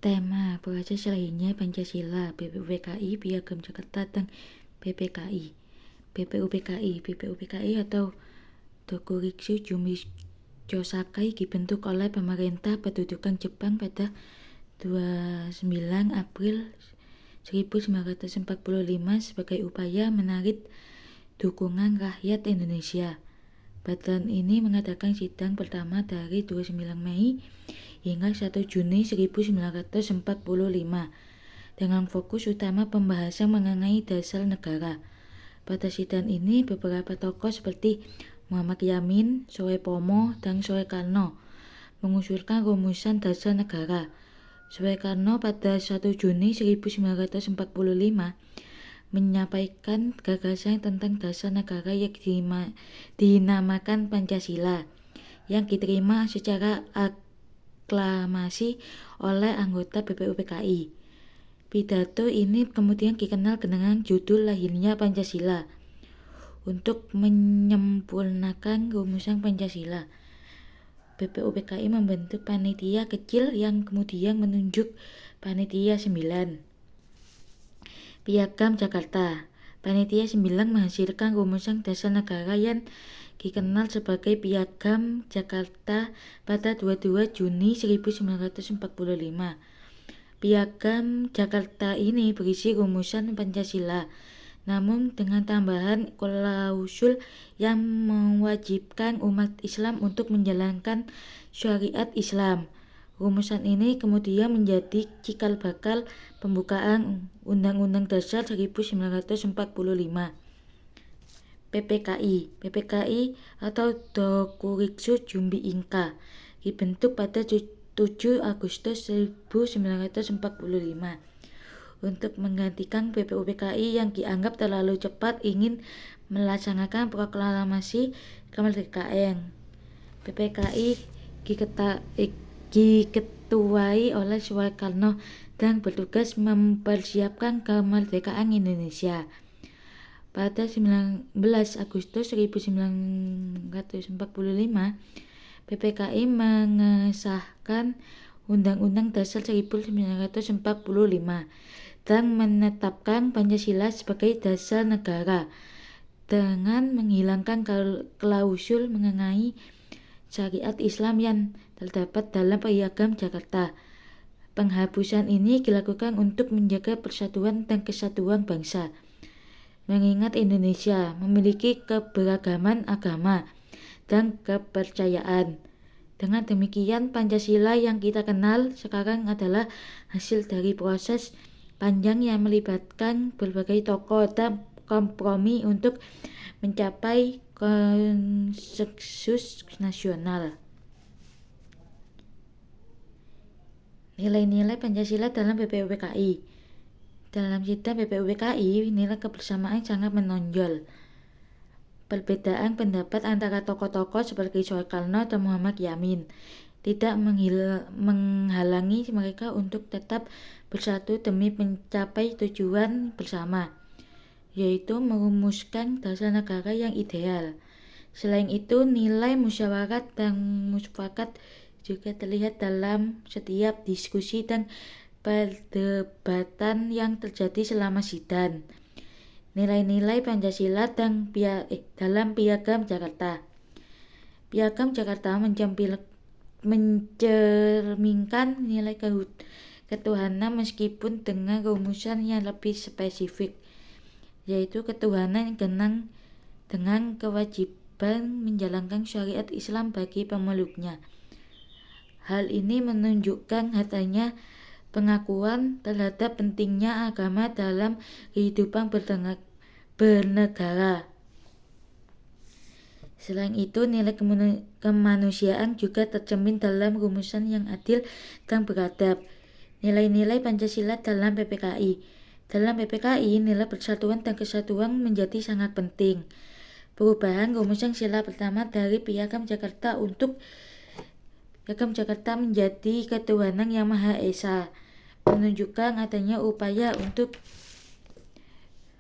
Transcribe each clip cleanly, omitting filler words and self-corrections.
Tema proses lainnya Pancasila, BPUPKI, Piagam Jakarta, dan PPKI. BPUPKI atau Dokuritsu Jumi Chosakai dibentuk oleh pemerintah pendudukan Jepang pada 29 April 1945 sebagai upaya menarik dukungan rakyat Indonesia. Badan ini mengadakan sidang pertama dari 29 Mei hingga 1 Juni 1945 dengan fokus utama pembahasan mengenai dasar negara. Pada sidang ini beberapa tokoh seperti Muhammad Yamin, Soepomo, dan Soekarno mengusulkan rumusan dasar negara. Soekarno pada 1 Juni 1945 menyampaikan gagasan tentang dasar negara yang dinamakan Pancasila yang diterima secara aklamasi oleh anggota BPUPKI. Pidato ini kemudian dikenal dengan judul lahirnya Pancasila. Untuk menyempurnakan rumusan Pancasila, BPUPKI membentuk panitia kecil yang kemudian menunjuk panitia 9. Piagam Jakarta. Panitia 9 menghasilkan rumusan dasar negara yang dikenal sebagai Piagam Jakarta pada 22 Juni 1945. Piagam Jakarta ini berisi rumusan Pancasila, namun dengan tambahan klausul yang mewajibkan umat Islam untuk menjalankan syariat Islam. Rumusan ini kemudian menjadi cikal bakal pembukaan Undang-Undang Dasar 1945. PPKI atau Dokuritsu Jumbi Inka dibentuk pada 7 Agustus 1945 untuk menggantikan BPUPKI yang dianggap terlalu cepat ingin melaksanakan proklamasi kemerdekaan. PPKI diketuai oleh Soekarno dan bertugas mempersiapkan kemerdekaan Indonesia. Pada 19 Agustus 1945, PPKI mengesahkan Undang-Undang Dasar 1945 dan menetapkan Pancasila sebagai dasar negara dengan menghilangkan klausul mengenai syariat Islam yang terdapat dalam Piagam Jakarta. Penghapusan ini dilakukan untuk menjaga persatuan dan kesatuan bangsa, mengingat Indonesia memiliki keberagaman agama dan kepercayaan. Dengan demikian, Pancasila yang kita kenal sekarang adalah hasil dari proses panjang yang melibatkan berbagai tokoh dan kompromi untuk mencapai konsensus nasional. Nilai-nilai Pancasila dalam BPUPKI. Dalam sidang BPUPKI, nilai kebersamaan sangat menonjol. Perbedaan pendapat antara tokoh-tokoh seperti Soekarno dan Muhammad Yamin tidak menghalangi mereka untuk tetap bersatu demi mencapai tujuan bersama, yaitu merumuskan dasar negara yang ideal. Selain itu, nilai musyawarah dan mufakat juga terlihat dalam setiap diskusi dan perdebatan yang terjadi selama sidang. Nilai-nilai Pancasila dan dalam Piagam Jakarta. Piagam Jakarta mencerminkan nilai ketuhanan meskipun dengan rumusan yang lebih spesifik, yaitu ketuhanan dengan kewajiban menjalankan syariat Islam bagi pemeluknya. Hal ini menunjukkan adanya pengakuan terhadap pentingnya agama dalam kehidupan bernegara. Selain itu, nilai kemanusiaan juga tercermin dalam rumusan yang adil dan beradab. Nilai-nilai Pancasila dalam PPKI. Dalam PPKI, nilai persatuan dan kesatuan menjadi sangat penting. Perubahan rumusan sila pertama dari Piagam Jakarta untuk Piagam Jakarta menjadi ketuhanan yang Maha Esa menunjukkan adanya upaya untuk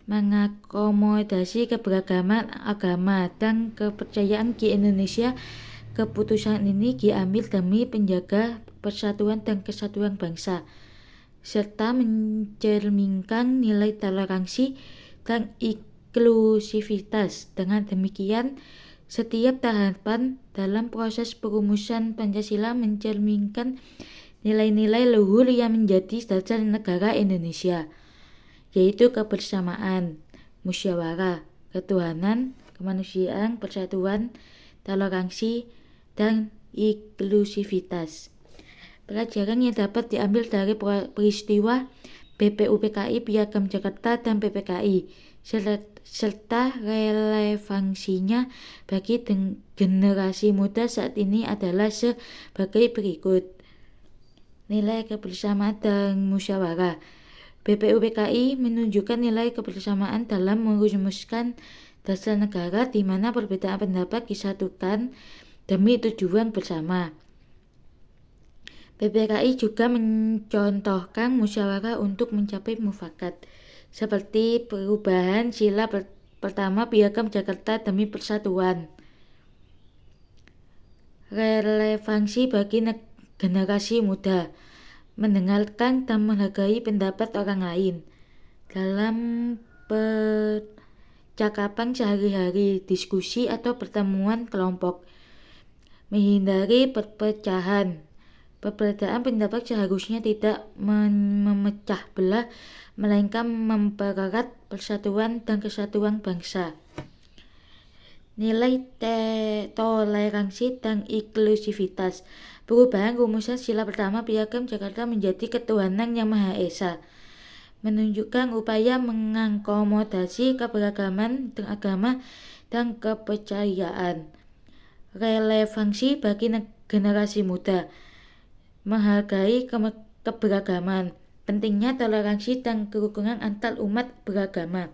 mengakomodasi keberagaman agama dan kepercayaan di Indonesia. Keputusan ini diambil demi menjaga persatuan dan kesatuan bangsa. serta mencerminkan nilai toleransi dan inklusivitas. Dengan demikian, setiap tahapan dalam proses perumusan Pancasila mencerminkan nilai-nilai luhur yang menjadi dasar negara Indonesia, yaitu kebersamaan, musyawarah, ketuhanan, kemanusiaan, persatuan, toleransi, dan inklusivitas. Pelajaran yang dapat diambil dari peristiwa BPUPKI Piagam Jakarta dan PPKI serta relevansinya bagi generasi muda saat ini adalah sebagai berikut. Nilai kebersamaan dan musyawarah. BPUPKI menunjukkan nilai kebersamaan dalam merumuskan dasar negara di mana perbedaan pendapat disatukan demi tujuan bersama. BPKI juga mencontohkan musyawarah untuk mencapai mufakat, seperti perubahan sila pertama Piagam Jakarta demi persatuan. Relevansi bagi generasi muda, mendengarkan dan menghargai pendapat orang lain dalam percakapan sehari-hari, diskusi atau pertemuan kelompok, menghindari perpecahan. Perbedaan pendapat seharusnya tidak memecah belah, melainkan mempererat persatuan dan kesatuan bangsa. Nilai toleransi dan inklusivitas. Perubahan rumusan sila pertama Piagam Jakarta menjadi ketuhanan yang Maha Esa menunjukkan upaya mengakomodasi keberagaman agama dan kepercayaan. Relevansi bagi generasi muda, menghargai keberagaman, pentingnya toleransi dan kerukunan antar umat beragama,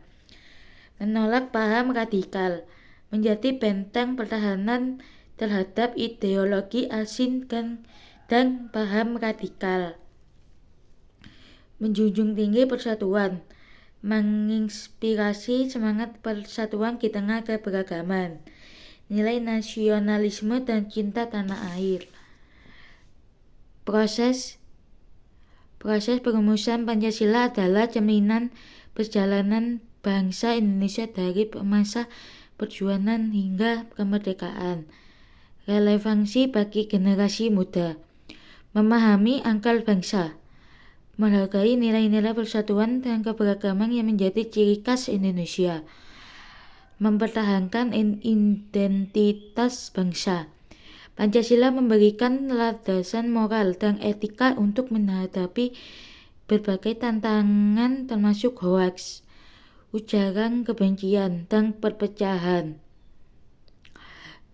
menolak paham radikal, menjadi benteng pertahanan terhadap ideologi asing dan paham radikal, menjunjung tinggi persatuan, menginspirasi semangat persatuan di tengah keberagaman, nilai nasionalisme dan cinta tanah air. Proses perumusan Pancasila adalah cerminan perjalanan bangsa Indonesia dari masa perjuangan hingga kemerdekaan. Relevansi bagi generasi muda, memahami akar bangsa, menghargai nilai-nilai persatuan dan keberagaman yang menjadi ciri khas Indonesia, mempertahankan identitas bangsa. Pancasila memberikan landasan moral dan etika untuk menghadapi berbagai tantangan termasuk hoaks, ujaran kebencian, dan perpecahan.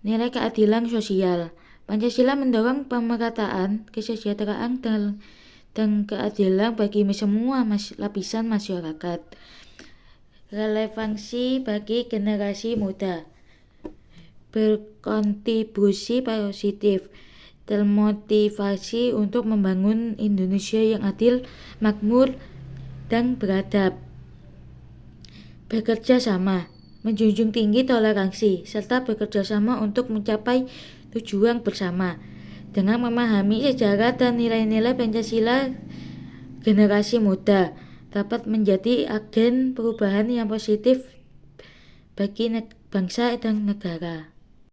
Nilai keadilan sosial. Pancasila mendorong pemerataan, kesejahteraan, dan keadilan bagi semua lapisan masyarakat. Relevansi bagi generasi muda, berkontribusi positif, termotivasi untuk membangun Indonesia yang adil, makmur, dan beradab. Bekerja sama, menjunjung tinggi toleransi, serta bekerja sama untuk mencapai tujuan bersama. Dengan memahami sejarah dan nilai-nilai Pancasila, generasi muda dapat menjadi agen perubahan yang positif bagi bangsa dan negara.